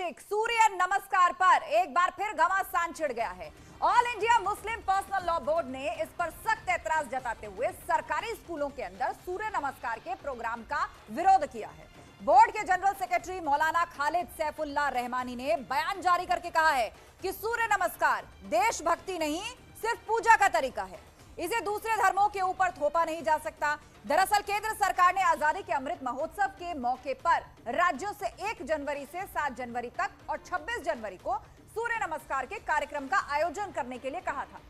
वार्षिक सूर्य नमस्कार पर एक बार फिर घमासान छिड़ गया है। All India Muslim personal law board ने इस पर सख्त एतराज जताते हुए सरकारी स्कूलों के अंदर सूर्य नमस्कार के प्रोग्राम का विरोध किया है। बोर्ड के जनरल सेक्रेटरी मौलाना खालिद सैफुल्लाह रहमानी ने बयान जारी करके कहा है कि सूर्य नमस्कार देशभक्ति नहीं, सिर्फ पूजा का तरीका है। इसे दूसरे धर्मों के ऊपर थोपा नहीं जा सकता। दरअसल केंद्र सरकार ने आजादी के अमृत महोत्सव के मौके पर राज्यों से 1 जनवरी से 7 जनवरी तक और 26 जनवरी को सूर्य नमस्कार के कार्यक्रम का आयोजन करने के लिए कहा था।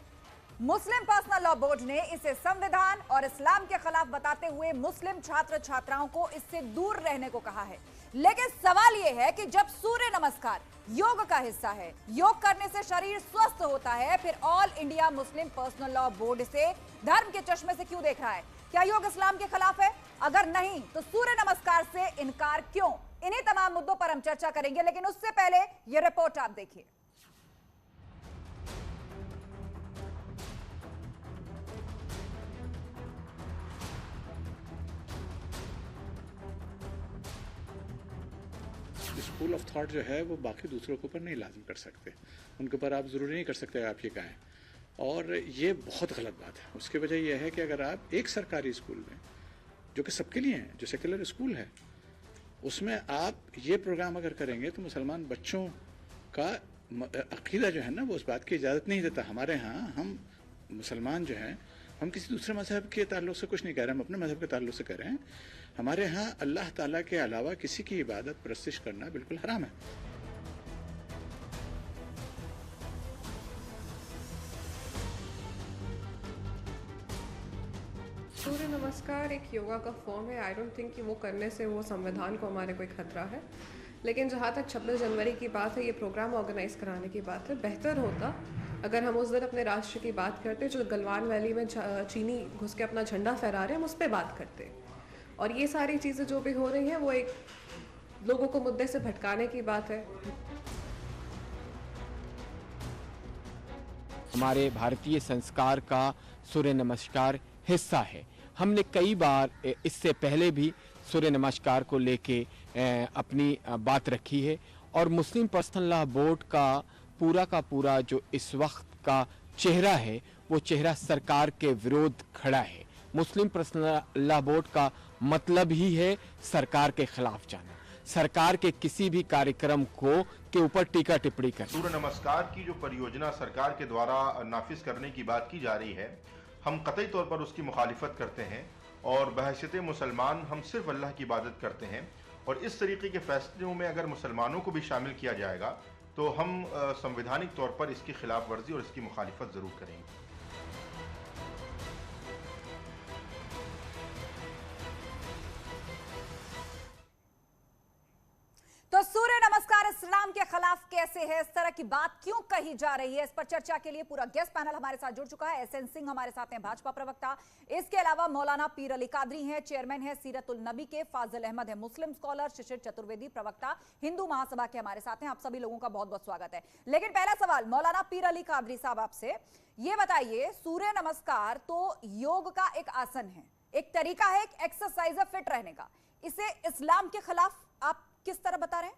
मुस्लिम पर्सनल लॉ बोर्ड ने इसे संविधान और इस्लाम के खिलाफ बताते हुए मुस्लिम छात्र छात्राओं को इससे दूर रहने को कहा है। लेकिन सवाल यह है कि जब सूर्य नमस्कार योग का हिस्सा है, योग करने से शरीर स्वस्थ होता है, फिर all India Muslim personal law board इसे धर्म के चश्मे से क्यों देख रहा है? क्या योग इस्लाम के खिलाफ है? अगर नहीं तो सूर्य नमस्कार से इनकार क्यों? इन्हीं तमाम मुद्दों पर हम चर्चा करेंगे, लेकिन उससे पहले यह रिपोर्ट आप देखिए। स्कूल ऑफ थॉट जो है वो बाकी दूसरों के ऊपर नहीं लाजिम कर सकते, उनके ऊपर आप ज़रूरी नहीं कर सकते आप ये कहें, और ये बहुत गलत बात है। उसकी वजह यह है कि अगर आप एक सरकारी स्कूल में जो कि सबके लिए है, जो सेकुलर स्कूल है, उसमें आप ये प्रोग्राम अगर करेंगे तो मुसलमान बच्चों का अकीदा जो है ना वो उस बात की इजाज़त नहीं देता। हमारे यहाँ हम मुसलमान जो हैं, हम किसी दूसरे मज़हब के ताल्लुक़ से कुछ नहीं कह रहे, हम अपने मज़हब के ताल्लुक़ से कह रहे हैं। हमारे यहाँ अल्लाह ताला के अलावा किसी की इबादत परस्तिश करना बिल्कुल हराम है। सूर्य नमस्कार एक योगा का फॉर्म है। आई डोंट थिंक कि वो करने से वो संविधान को हमारे कोई खतरा है। लेकिन जहाँ तक 26 जनवरी की बात है, ये प्रोग्राम ऑर्गेनाइज कराने की बात है, बेहतर होता अगर हम उस दिन अपने राष्ट्र की बात करते। जो गलवान वैली में चीनी घुस के अपना झंडा फहरा रहे हैं, हम उस पर बात करते। और ये सारी चीज़ें जो भी हो रही हैं वो एक लोगों को मुद्दे से भटकाने की बात है। हमारे भारतीय संस्कार का सूर्य नमस्कार हिस्सा है। हमने कई बार इससे पहले भी सूर्य नमस्कार को लेके अपनी बात रखी है, और मुस्लिम पर्सनल लॉ बोर्ड का पूरा जो इस वक्त का चेहरा है वो चेहरा सरकार के विरोध खड़ा है। मुस्लिम पर्सनल लॉ बोर्ड का मतलब ही है सरकार के खिलाफ जाना, सरकार के किसी भी कार्यक्रम के ऊपर टीका टिप्पणी करना। सूर्य नमस्कार की जो परियोजना सरकार के द्वारा नाफिज करने की बात की जा रही है, हम कतई तौर पर उसकी मुखालिफत करते हैं, और बहैसियत मुसलमान हम सिर्फ अल्लाह की इबादत करते हैं। और इस तरीके के फैसलों में अगर मुसलमानों को भी शामिल किया जाएगा तो हम संवैधानिक तौर पर इसकी खिलाफ वर्जी और इसकी मुखालिफत ज़रूर करेंगे। तो सूर्य नमस्कार इस्लाम के खिलाफ कैसे है, इस तरह की बात क्यों कही जा रही है, इस पर चर्चा के लिए पूरा गेस्ट पैनल हमारे साथ जुड़ चुका है। एसएन सिंह हमारे साथ हैं, भाजपा प्रवक्ता। इसके अलावा मौलाना पीर अली कादरी हैं, चेयरमैन है सीरतुल नबी के। फाजिल अहमद है, मुस्लिम स्कॉलर। शिशिर चतुर्वेदी, प्रवक्ता हिंदू महासभा के, हमारे साथ हैं। आप सभी लोगों का बहुत बहुत स्वागत है। लेकिन पहला सवाल मौलाना पीर अली कादरी साहब आपसे ये बताइए, सूर्य नमस्कार तो योग का एक आसन है, एक तरीका है, एक एक्सरसाइज है फिट रहने का। इसे इस्लाम के खिलाफ आप किस तरह बता रहे हैं?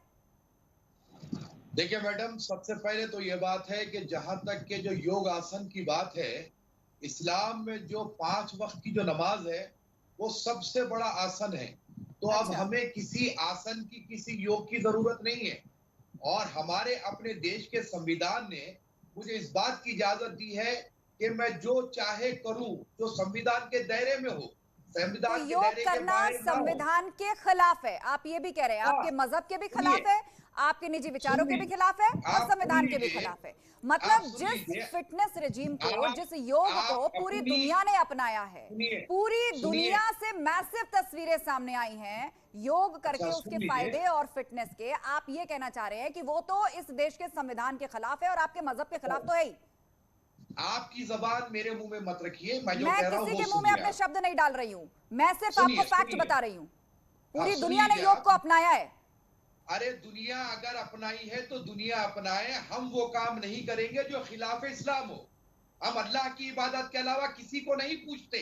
देखिए मैडम, सबसे पहले तो ये बात है कि जहां तक के जो योग आसन की बात है, इस्लाम में जो 5 वक्त की जो नमाज है वो सबसे बड़ा आसन है। तो अब हमें किसी आसन की, किसी योग की जरूरत नहीं है। और हमारे अपने देश के संविधान ने मुझे इस बात की इजाजत दी है कि मैं जो चाहे करूं, जो संविधान के दायरे में हो। संविधान तो के योग दायरे के करना बाहर ना हो। संविधान के खिलाफ है, आप ये भी कह रहे हैं? आपके मजहब के भी खिलाफ है, आपके निजी विचारों के भी खिलाफ है, और संविधान के भी खिलाफ है। मतलब जिस फिटनेस रेजिम को, जिस योग को पूरी दुनिया ने अपनाया है, पूरी दुनिया से मैसिव तस्वीरें सामने आई हैं योग करके, उसके फायदे और फिटनेस के, आप ये कहना चाह रहे हैं कि वो तो इस देश के संविधान के खिलाफ है और आपके मजहब के खिलाफ तो है ही। आपकी जबान मेरे मुंह में मत रखिए। मैं किसी के मुंह में अपने शब्द नहीं डाल रही हूं, मैं सिर्फ आपको फैक्ट बता रही हूं। पूरी दुनिया ने योग को अपनाया है। अरे दुनिया अगर अपनाई है तो दुनिया अपनाए, हम वो काम नहीं करेंगे जो खिलाफ इस्लाम हो। हम अल्लाह की इबादत के अलावा किसी को नहीं पूछते,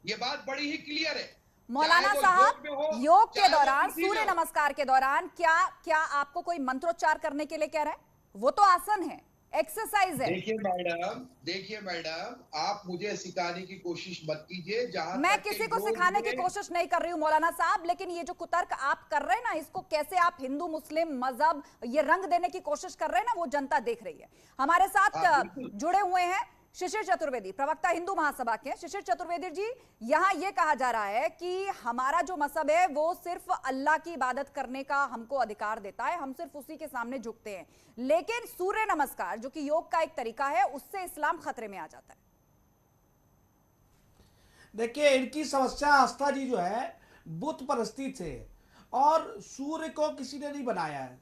ये बात बड़ी ही क्लियर है। मौलाना साहब, योग के दौरान, सूर्य नमस्कार के दौरान क्या आपको कोई मंत्रोच्चार करने के लिए कह रहे हैं? वो तो आसन है, एक्सरसाइज है। देखिए मैडम, आप मुझे सिखाने की कोशिश मत कीजिए। जहां मैं किसी को सिखाने की कोशिश नहीं कर रही हूं मौलाना साहब, लेकिन ये जो कुतर्क आप कर रहे हैं ना, इसको कैसे आप हिंदू मुस्लिम मजहब ये रंग देने की कोशिश कर रहे हैं ना, वो जनता देख रही है। हमारे साथ जुड़े हुए हैं शिशिर चतुर्वेदी, प्रवक्ता हिंदू महासभा के। शिशिर चतुर्वेदी जी, यहां यह कहा जा रहा है कि हमारा जो मजहब है वो सिर्फ अल्लाह की इबादत करने का हमको अधिकार देता है, हम सिर्फ उसी के सामने झुकते हैं, लेकिन सूर्य नमस्कार जो कि योग का एक तरीका है, उससे इस्लाम खतरे में आ जाता है। देखिए, इनकी समस्या आस्था जी जो है बुत परस्ती से, और सूर्य को किसी ने नहीं बनाया है,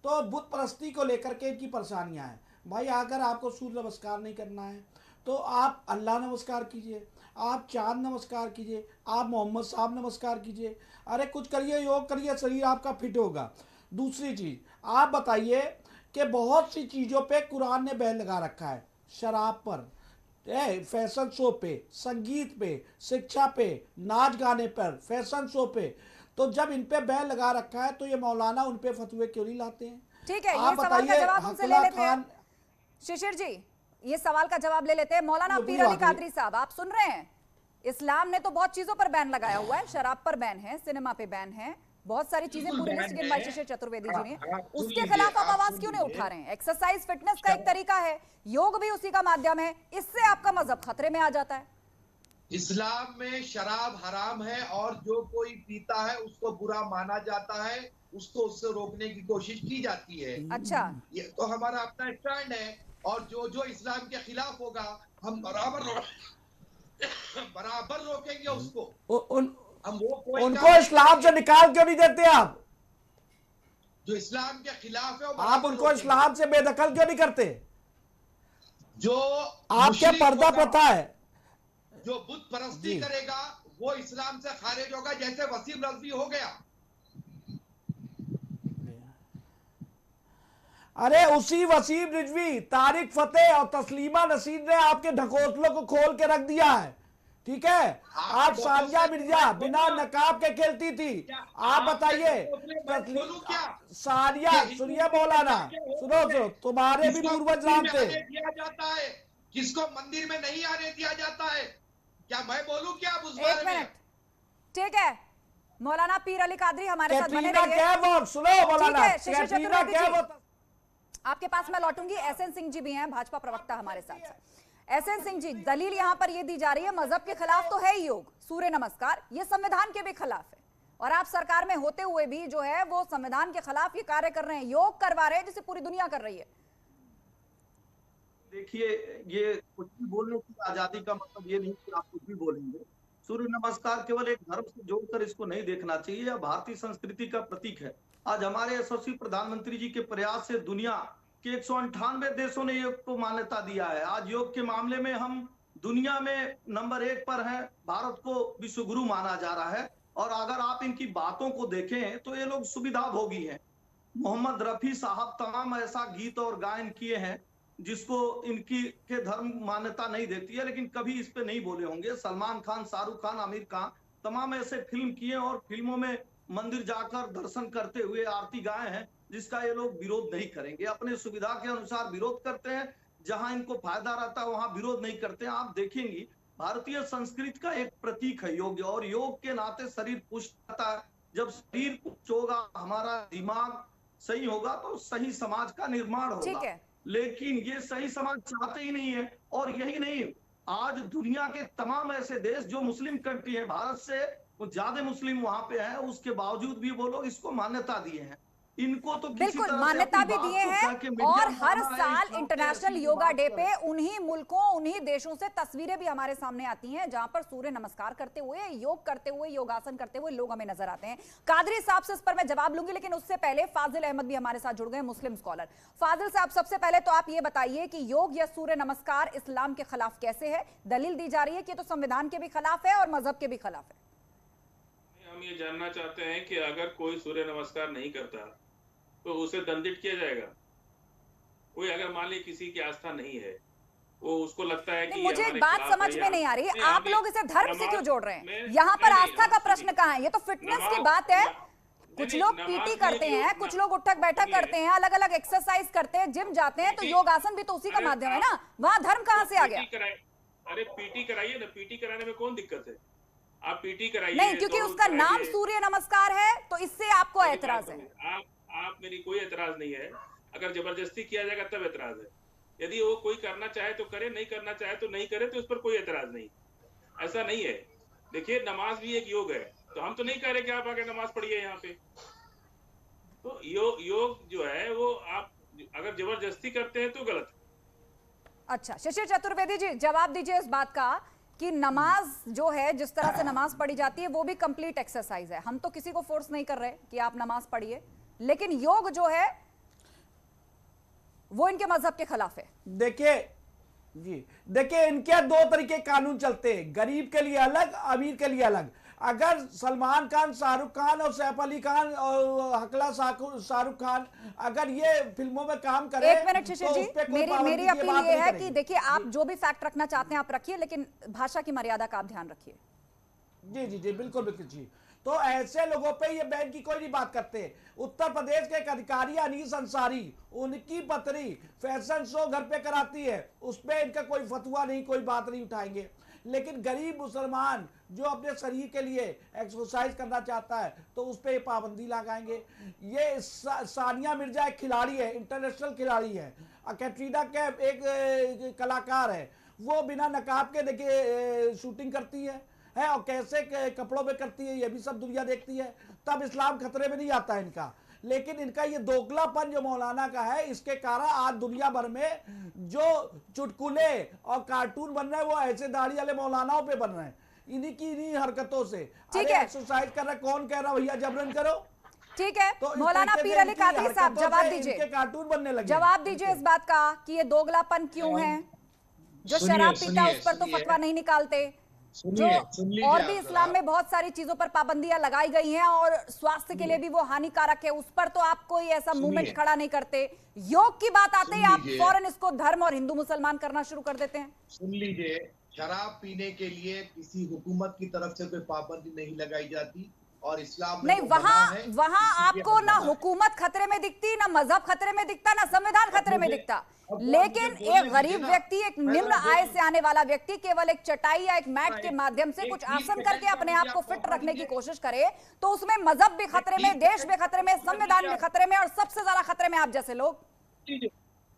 तो बुत परस्ती को लेकर के इनकी परेशानियां हैं। भाई, अगर आपको सूर्य नमस्कार नहीं करना है तो आप अल्लाह नमस्कार कीजिए, आप चांद नमस्कार कीजिए, आप मोहम्मद साहब नमस्कार कीजिए, अरे कुछ करिए, योग करिए, शरीर आपका फिट होगा। दूसरी चीज़, आप बताइए कि बहुत सी चीज़ों पे कुरान ने बैन लगा रखा है, शराब पर, फैशन शो पे, संगीत पे, शिक्षा पे, नाच गाने पर, फैशन शो पे। तो जब इन पे बैन लगा रखा है तो ये मौलाना उन पे फतवे क्यों नहीं लाते हैं? ठीक है, ये सवाल का जवाब उनसे ले लेते हैं। शिशिर जी, ये सवाल का जवाब ले लेते हैं। मौलाना पीर अली कादरी साहब, आप सुन रहे हैं, इस्लाम ने तो बहुत चीजों पर बैन लगाया हुआ है, शराब पर बैन है, सिनेमा पे बैन है, बहुत सारी चीजें पूरी लिस्ट गिनवाई शिशिर चतुर्वेदी जी ने। उसके खिलाफ आप आवाज क्यों नहीं उठा रहे हैं? एक्सरसाइज फिटनेस का एक तरीका है, योग भी उसी का माध्यम है, इससे आपका मजहब खतरे में आ जाता है। इस्लाम में शराब हराम है और जो कोई पीता है उसको बुरा माना जाता है, उसको उससे रोकने की कोशिश की जाती है। अच्छा, ये तो हमारा अपना स्टैंड है, और जो इस्लाम के खिलाफ होगा हम बराबर रोकेंगे उसको। उनको इस्लाम से निकाल क्यों नहीं देते आप? जो इस्लाम के खिलाफ है आप उनको इस्लाम से बेदखल क्यों नहीं करते? जो आपके पर्दा प्रथा है, जो बुत परस्ती करेगा वो इस्लाम से खारिज होगा, जैसे वसीम रजवी हो गया। अरे उसी वसीम रिजवी, तारिक फतेह और तस्लीमा नसीर ने आपके ढकोसलों को खोल के रख दिया है, ठीक है? आप सानिया मिर्जा बिना नकाब के खेलती थी। आप बताइए, सानिया, सुनिए मौलाना, सुनो, तुम्हारे भी पूर्वज नाम थे। दिया जाता है, किसको मंदिर में नहीं आने दिया जाता है? क्या मैं बोलूं क्या उस बारे में? ठीक है, मौलाना पीर अली कादरी हमारे साथ बने रहिए। सुनो मौलाना, आपके पास मैं लौटूंगी। एसएन सिंह जी भी हैं, भाजपा प्रवक्ता हमारे साथ। एसएन सिंह जी, दलील यहां पर यह दी जा रही है, मजहब के खिलाफ तो है योग, सूर्य नमस्कार, ये संविधान के भी खिलाफ है, और आप सरकार में होते हुए भी जो है वो संविधान के खिलाफ ये कार्य कर रहे हैं, योग करवा रहे हैं जिसे पूरी दुनिया कर रही है। देखिए, ये कुछ भी बोलने की आजादी का मतलब ये नहीं कि आप कुछ भी बोलेंगे। सूर्य नमस्कार केवल एक धर्म से जोड़कर इसको नहीं देखना चाहिए, यह भारतीय संस्कृति का प्रतीक है। आज हमारे यशस्वी प्रधानमंत्री जी के प्रयास से दुनिया के 198 देशों ने योग को मान्यता दिया है। आज योग के मामले में हम दुनिया में नंबर 1 पर हैं, भारत को विश्व गुरु माना जा रहा है। और अगर आप इनकी बातों को देखें तो ये लोग सुविधा भोगी हैं। मोहम्मद रफी साहब तमाम ऐसा गीत और गायन किए हैं जिसको इनकी के धर्म मान्यता नहीं देती है, लेकिन कभी इस पे नहीं बोले होंगे। सलमान खान, शाहरुख खान, आमिर खान तमाम ऐसे फिल्म किए और फिल्मों में मंदिर जाकर दर्शन करते हुए आरती गाए हैं, जिसका ये लोग विरोध नहीं करेंगे। अपने सुविधा के अनुसार विरोध करते हैं, जहां इनको फायदा रहता है वहां विरोध नहीं करते हैं। आप देखेंगे भारतीय संस्कृति का एक प्रतीक है योग, और योग के नाते शरीर पुष्ट रहता है। जब शरीर पुष्ट होगा, हमारा दिमाग सही होगा, तो सही समाज का निर्माण होगा। लेकिन ये सही समाज चाहते ही नहीं है। और यही नहीं, आज दुनिया के तमाम ऐसे देश जो मुस्लिम कंट्री है, भारत से ज्यादा मुस्लिम वहां पे है, उसके बावजूद भी वो लोग इसको मान्यता दिए हैं। इनको तो बिल्कुल मान्यता भी दिए हैं, और हर साल इंटरनेशनल योगा डे पे उन्हीं मुल्कों, उन्हीं देशों से तस्वीरें भी हमारे सामने आती हैं जहां पर सूर्य नमस्कार करते हुए, योग करते हुए, योगासन करते हुए लोग हमें नजर आते हैं। कादरी साहब से इस पर मैं जवाब लूंगी, लेकिन उससे पहले फाजिल अहमद भी हमारे साथ जुड़ गए, मुस्लिम स्कॉलर। फाजिल साहब, सबसे पहले तो आप ये बताइए कि योग या सूर्य नमस्कार इस्लाम के खिलाफ कैसे है? दलील दी जा रही है कि तो संविधान के भी खिलाफ है और मजहब के भी खिलाफ है। हम ये जानना चाहते हैं कि अगर कोई सूर्य नमस्कार नहीं करता तो उसे दंडित किया जाएगा? कोई अगर मान ली किसी की आस्था नहीं है वो उसको लगता है कि मुझे एक हमारे बात खिलाफ समझ है में नहीं आ रही, नहीं, आप अभी लोग इसे धर्म से क्यों जोड़ रहे हैं? यहाँ पर आस्था का प्रश्न कहाँ है? ये तो फिटनेस की बात है। कुछ लोग पीटी करते हैं, कुछ लोग उठक बैठक करते हैं, अलग अलग एक्सरसाइज करते हैं, जिम जाते हैं, तो योगासन भी तो उसी का माध्यम है ना। वहां धर्म कहाँ से आ गया? अरे पीटी कराइए ना, पीटी कराने में कौन दिक्कत है? आप पीटी कराइए। नहीं, क्योंकि उसका नाम सूर्य नमस्कार है, तो इससे आपको एतराज है। आप मेरी कोई एतराज नहीं है। अगर जबरदस्ती किया जाएगा तब एतराज है। यदि वो कोई करना चाहे तो करे, नहीं करना चाहे तो नहीं करे, तो उस पर कोई एतराज नहीं। ऐसा नहीं है। देखिए, नमाज भी एक योग है, तो हम तो नहीं कह रहे कि आप आके नमाज पढ़िए यहाँ पे। तो योग जो है वो आप अगर जबरदस्ती करते हैं तो गलत। अच्छा, शिशिर चतुर्वेदी जी, जवाब दीजिए इस बात का कि नमाज जो है, जिस तरह से नमाज पढ़ी जाती है, वो भी कंप्लीट एक्सरसाइज है। हम तो किसी को फोर्स नहीं कर रहे कि आप नमाज पढ़िए, लेकिन योग जो है वो इनके मजहब के खिलाफ है। देखिए इनके दो तरीके कानून चलते हैं, गरीब के लिए अलग, अमीर के लिए अलग। अगर सलमान खान, शाहरुख खान और सैफ अली खान और हकला शाहरुख खान अगर ये फिल्मों में काम करें, एक मिनट शिशिर जी, मेरी अपील ये है कि देखिए, आप जो भी फैक्ट रखना चाहते हैं आप रखिए, लेकिन भाषा की मर्यादा का आप ध्यान रखिए। जी बिल्कुल बिल्कुल जी। तो ऐसे लोगों पे ये बैन की कोई नहीं बात करते। उत्तर प्रदेश के एक अधिकारी अनीस अंसारी, उनकी पत्नी फैशन शो घर पे कराती है, उस पे इनका कोई फतवा नहीं, कोई बात नहीं उठाएंगे। लेकिन गरीब मुसलमान जो अपने शरीर के लिए एक्सरसाइज करना चाहता है तो उस पर पाबंदी लगाएंगे। ये सानिया मिर्जा एक खिलाड़ी है, इंटरनेशनल खिलाड़ी है, कैटरीना कैफ एक कलाकार है, वो बिना नकाब के देखिए शूटिंग करती है और कैसे कपड़ों में करती है, ये भी सब दुनिया देखती है। तब इस्लाम खतरे में नहीं आता इनका। लेकिन इनका ये दोगलापन जो मौलाना का है, इसके कारण आज दुनिया भर में जो चुटकुले और कार्टून बन रहे हैं वो ऐसे दाढ़ी वाले मौलानाओं पे बन रहे हैं, इन्हीं हरकतों से। ठीक है, एक्सरसाइज कर रहे, कौन कह रहा भैया जबरन करो? ठीक है, तो मौलाना पीर अली कादरी साहब, जवाब दीजिए, कार्टून बनने लगे। जवाब दीजिए इस बात का कि ये दोगलापन क्यों है? जो शराब पीता उस पर तो फतवा नहीं निकालते, जो और भी इस्लाम में बहुत सारी चीजों पर पाबंदियां लगाई गई हैं और स्वास्थ्य के लिए भी वो हानिकारक है, उस पर तो आप कोई ऐसा मूवमेंट खड़ा नहीं करते। योग की बात आते ही आप फौरन इसको धर्म और हिंदू मुसलमान करना शुरू कर देते हैं। सुन लीजिए, शराब पीने के लिए किसी हुकूमत की तरफ से कोई पाबंदी नहीं लगाई जाती और इस्लाम में नहीं, वहां आपको ना हुकूमत खतरे में दिखती, ना मजहब खतरे में दिखता, ना संविधान खतरे में दिखता। लेकिन एक गरीब व्यक्ति, एक निम्न आय से आने वाला व्यक्ति केवल एक चटाई या एक मैट के माध्यम से कुछ आसन करके अपने आप को फिट रखने की कोशिश करे, तो उसमें मजहब भी खतरे में, देश भी खतरे में, संविधान भी खतरे में, और सबसे ज्यादा खतरे में आप जैसे लोग।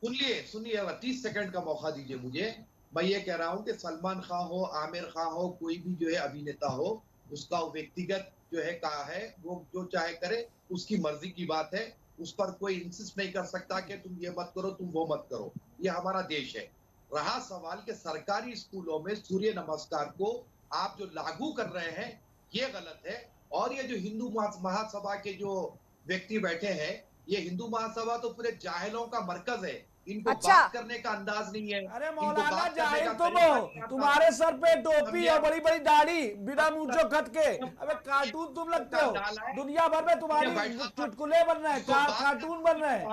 सुनिए 30 सेकंड का मौका दीजिए मुझे। मैं ये कह रहा हूँ कि सलमान खान हो, आमिर खान हो, कोई भी जो है अभिनेता हो, उसका व्यक्तिगत जो है कहा है, वो जो चाहे करे, उसकी मर्जी की बात है। उस पर कोई इंसिस्ट नहीं कर सकता कि तुम ये मत करो, तुम वो मत करो। ये हमारा देश है। रहा सवाल के सरकारी स्कूलों में सूर्य नमस्कार को आप जो लागू कर रहे हैं, ये गलत है। और ये जो हिंदू महासभा के जो व्यक्ति बैठे हैं, ये हिंदू महासभा तो पूरे जाहिलों का मरकज है। इनको बात करने का अंदाज नहीं है। अरे मौलाना जाहिल तुम हो, तुम्हारे सर पे टोपी और बड़ी बड़ी दाढ़ी, बिना मूंछों खत के, अबे कार्टून तुम लगते हो। दुनिया भर में तुम्हारी चुटकुले बन रहे हैं, कार्टून बन रहे हैं।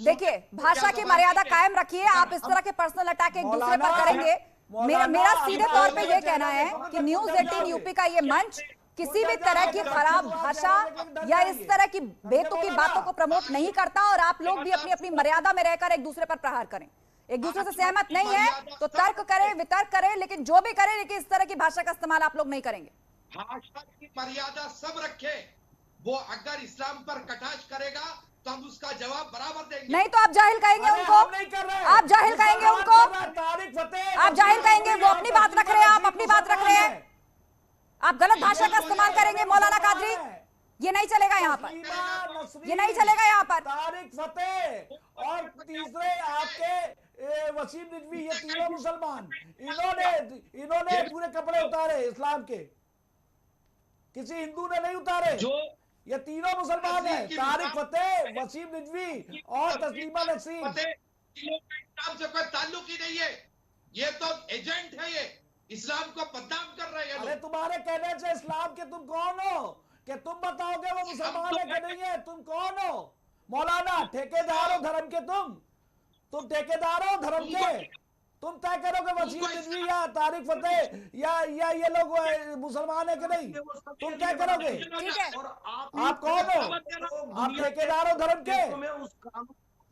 देखिए, भाषा की मर्यादा कायम रखिए। आप इस तरह के पर्सनल अटैक एक दूसरे पर करेंगे। मेरा सीधे तौर पे ये कहना है कि न्यूज 18 यूपी का ये मंच किसी भी तरह की खराब भाषा या इस तरह की बेतुकी बातों को प्रमोट नहीं करता, और आप लोग भी अपनी अपनी मर्यादा में रहकर एक दूसरे पर प्रहार करें। एक दूसरे से सहमत नहीं है तो तर्क करें, वितर्क करें, लेकिन जो भी करें, लेकिन इस तरह की भाषा का इस्तेमाल आप लोग नहीं करेंगे। भाषा की मर्यादा सब रखे। वो अगर इस्लाम पर कटाक्ष करेगा तो हम उसका जवाब बराबर देंगे। नहीं तो आप जाहिल कहेंगे उनको, आप जाहिल कहेंगे उनको, आप जाहिल कहेंगे। वो अपनी बात रख रहे हैं, आप अपनी बात रख रहे हैं, आप गलत भाषा का इस्तेमाल करेंगे। मौलाना कादरी, ये नहीं चलेगा यहाँ पर, ये नहीं चलेगा यहाँ पर। तारिक फतेह और तीसरे आपके वसीम रिजवी, ये तीनों मुसलमान, इन्होंने पूरे कपड़े उतारे इस्लाम के, किसी हिंदू ने नहीं उतारे। ये तीनों मुसलमान हैं, तारिक फतेह, वसीम रिजवी और तस्लीमा नसीम। इस्लाम से कोई ताल्लुक ही नहीं है, ये तो एजेंट है, ये इस्लाम को बदनाम कर रहे हैं। अरे तुम्हारे कहने से इस्लाम के तुम कौन हो कि तुम बताओगे वो मुसलमान है कि नहीं है? तुम कौन हो मौलाना? ठेकेदार हो धर्म के तुम? तुम ठेकेदार हो धर्म के, तुम तय करोगे वसीम रिजवी या तारिक फतेह या ये लोग मुसलमान है कि नहीं, तुम तय करोगे। ठीक है, आप कौन हो? आप ठेकेदार हो धर्म के,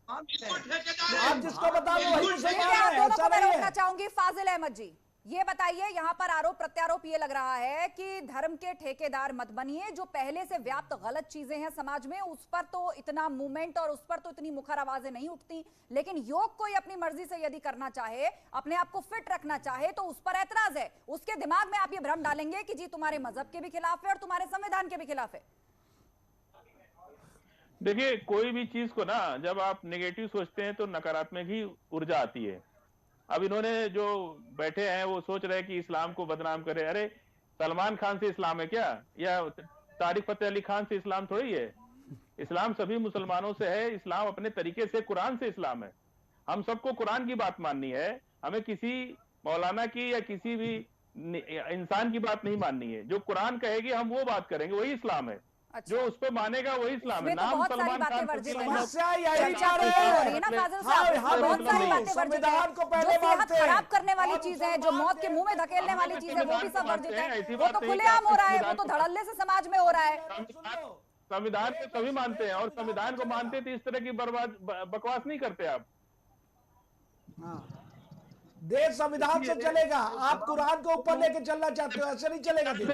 आप जिसको बता दो वही मुसलमान है, ऐसा नहीं है। रोकना चाहूंगी फाजिल अहमद जी, ये बताइए, यहाँ पर आरोप प्रत्यारोप ये लग रहा है कि धर्म के ठेकेदार मत बनिए। जो पहले से व्याप्त गलत चीजें हैं समाज में, उस पर तो इतना मूवमेंट और उस पर तो इतनी मुखर आवाजें नहीं उठती, लेकिन योग कोई अपनी मर्जी से यदि करना चाहे, अपने आप को फिट रखना चाहे, तो उस पर ऐतराज है। उसके दिमाग में आप ये भ्रम डालेंगे कि जी तुम्हारे मजहब के भी खिलाफ है और तुम्हारे संविधान के भी खिलाफ है। देखिए, कोई भी चीज को ना जब आप नेगेटिव सोचते हैं तो नकारात्मक ही ऊर्जा आती है। अब इन्होंने जो बैठे हैं वो सोच रहे हैं कि इस्लाम को बदनाम करे। अरे सलमान खान से इस्लाम है क्या, या तारिक फतेह अली खान से इस्लाम थोड़ी है। इस्लाम सभी मुसलमानों से है, इस्लाम अपने तरीके से कुरान से इस्लाम है। हम सबको कुरान की बात माननी है, हमें किसी मौलाना की या किसी भी इंसान की बात नहीं माननी है। जो कुरान कहेगी हम वो बात करेंगे, वही इस्लाम है। अच्छा। जो उस पर मानेगा वही इस्लाम है। नाम सलमान खान संविधान को पहले खराब करने वाली चीज है, जो मौत के मुंह में धकेलने वाली चीज है, वो भी सब वर्जित है। वो तो खुलेआम हो रहा है, वो तो धड़ल्ले से समाज में हो रहा है। संविधान को सभी मानते हैं और संविधान को मानते थे, इस तरह की बकवास नहीं करते आप। देश संविधान से चलेगा, आप कुरान को ऊपर लेके चलना चाहते हो, ऐसे नहीं चलेगा देश।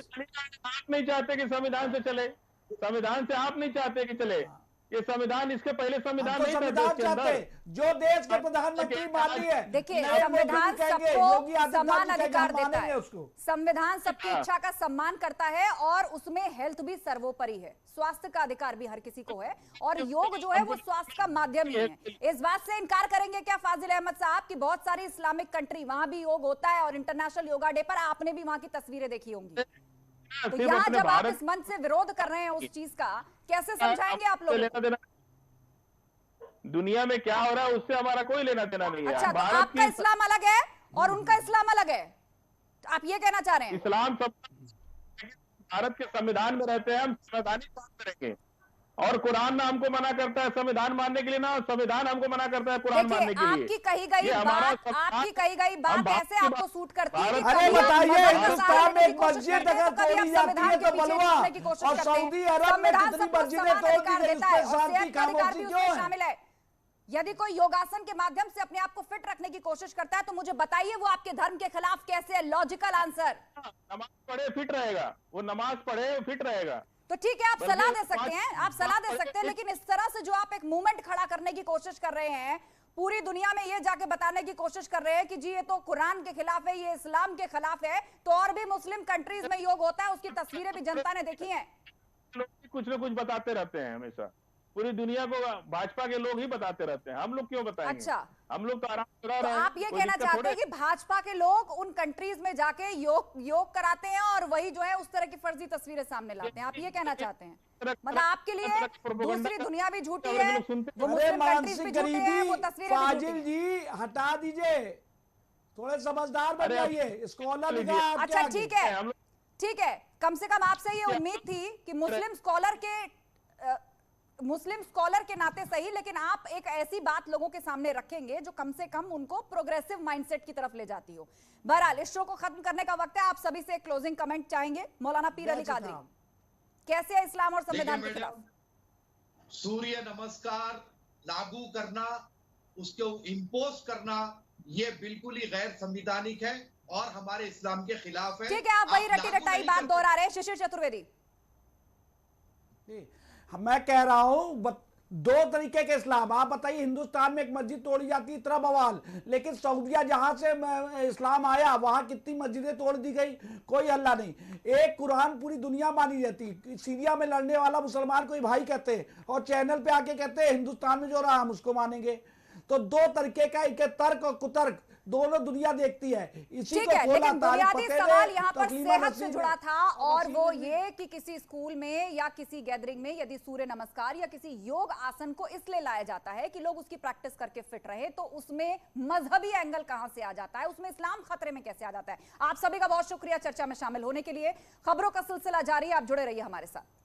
आप नहीं चाहते कि संविधान से चले, संविधान से आप नहीं चाहते कि चले। ये संविधान, इसके पहले संविधान नहीं चाहते। जो देश के प्रधानमंत्री माननीय है, देखिए संविधान सबको समान अधिकार देता है, संविधान सबकी इच्छा का सम्मान करता है और उसमें हेल्थ भी सर्वोपरि है, स्वास्थ्य का अधिकार भी हर किसी को है, और योग जो है वो स्वास्थ्य का माध्यम ही है। इस बात से इनकार करेंगे क्या फाजिल अहमद साहब कि बहुत सारी इस्लामिक कंट्री वहां भी योग होता है और इंटरनेशनल योगा डे पर आपने भी वहां की तस्वीरें देखी होंगी, तो यहाँ जब आप इस मंच से विरोध कर रहे हैं उस चीज का, कैसे समझाएंगे आप लोग? दुनिया में क्या हो रहा है उससे हमारा कोई लेना देना नहीं है। अच्छा, तो आपका इस्लाम अलग है और उनका इस्लाम अलग है, आप ये कहना चाह रहे हैं? इस्लाम सब भारत के संविधान में रहते हैं, हम संवैधानिक बात करेंगे। और कुरान ना हमको मना करता है संविधान मानने के लिए, ना संविधान हमको मना करता है कुरान मानने के लिए। आपकी कही गई बात ऐसे आपको सूट करती है। अरे बताइए, हिंदुस्तान में एक मस्जिद अगर तोड़ी जाती है तो बलवा, और सऊदी अरब में जितनी मस्जिदें तोड़ दी गई उसमें शांति खामोशी क्यों शामिल है? यदि कोई योगासन के माध्यम से अपने आप को फिट रखने की कोशिश करता है तो मुझे बताइए वो आपके धर्म के खिलाफ कैसे है? Logical answer. नमाज पढ़े फिट रहेगा, वो नमाज पढ़े फिट रहेगा। तो ठीक है, आप सलाह दे सकते हैं, आप सलाह दे सकते हैं, लेकिन इस तरह से जो आप एक मूवमेंट खड़ा करने की कोशिश कर रहे हैं, पूरी दुनिया में ये जाके बताने की कोशिश कर रहे हैं कि जी ये तो कुरान के खिलाफ है, ये इस्लाम के खिलाफ है, तो और भी मुस्लिम कंट्रीज में योग होता है, उसकी तस्वीरें भी जनता ने देखी हैं। कुछ न कुछ बताते रहते हैं हमेशा, पूरी दुनिया को भाजपा के लोग ही बताते रहते हैं, हम लोग क्यों बताएंगे? अच्छा, हम लोग तो आराम से रह तो रहे हैं। आप ये कहना चाहते हैं कि भाजपा के लोग उन कंट्रीज में जाके योग कराते हैं और वही जो है उस तरह की फर्जी तस्वीरें सामने लाते हैं, आप ये कहना चाहते हैं? मतलब आपके लिए दूसरी दुनिया भी झूठी है, वो मुस्लिम कंट्रीज भी झूठी है, वो तस्वीरें भी झूठी हैं। फाजिल जी हटा दीजिए, थोड़े समझदार बन जाइए, स्कॉलर लिखा है। अच्छा ठीक है, कम से कम आपसे ये उम्मीद थी कि मुस्लिम स्कॉलर के नाते सही, लेकिन आप एक ऐसी बात लोगों के सामने रखेंगे जो कम से कम उनको प्रोग्रेसिव माइंडसेट की तरफ ले जाती हो। बहरहाल इस शो को खत्म करने का वक्त है, आप सभी से क्लोजिंग कमेंट चाहेंगे। मौलाना पीर अली कादरी, कैसे है इस्लाम और संविधान के खिलाफ? सूर्य नमस्कार लागू करना, उसको इम्पोज करना, ये बिल्कुल ही गैर संविधानिक है और हमारे इस्लाम के खिलाफ है। ठीक है, आप वही रटी रटाई बात दोहरा रहे हैं। शिशिर चतुर्वेदी, मैं कह रहा हूं दो तरीके के इस्लाम। आप बताइए, हिंदुस्तान में एक मस्जिद तोड़ी जाती है, इतना बवाल, लेकिन सऊदिया जहां से इस्लाम आया वहां कितनी मस्जिदें तोड़ दी गई, कोई हल्ला नहीं। एक कुरान पूरी दुनिया मानी जाती, सीरिया में लड़ने वाला मुसलमान कोई भाई कहते हैं और चैनल पे आके कहते हैं हिंदुस्तान में जो रहा हम उसको मानेंगे। तो दो तरीके का, एक तर्क और कुतर्क दोनों दुनिया देखती है। इसी ठीक है, लेकिन बुनियादी सवाल यहाँ पर सेहत से जुड़ा था, और वो ये कि किसी स्कूल में या किसी गैदरिंग में यदि सूर्य नमस्कार या किसी योग आसन को इसलिए लाया जाता है कि लोग उसकी प्रैक्टिस करके फिट रहे, तो उसमें मजहबी एंगल कहां से आ जाता है, उसमें इस्लाम खतरे में कैसे आ जाता है? आप सभी का बहुत शुक्रिया चर्चा में शामिल होने के लिए। खबरों का सिलसिला जारी है, आप जुड़े रहिए हमारे साथ।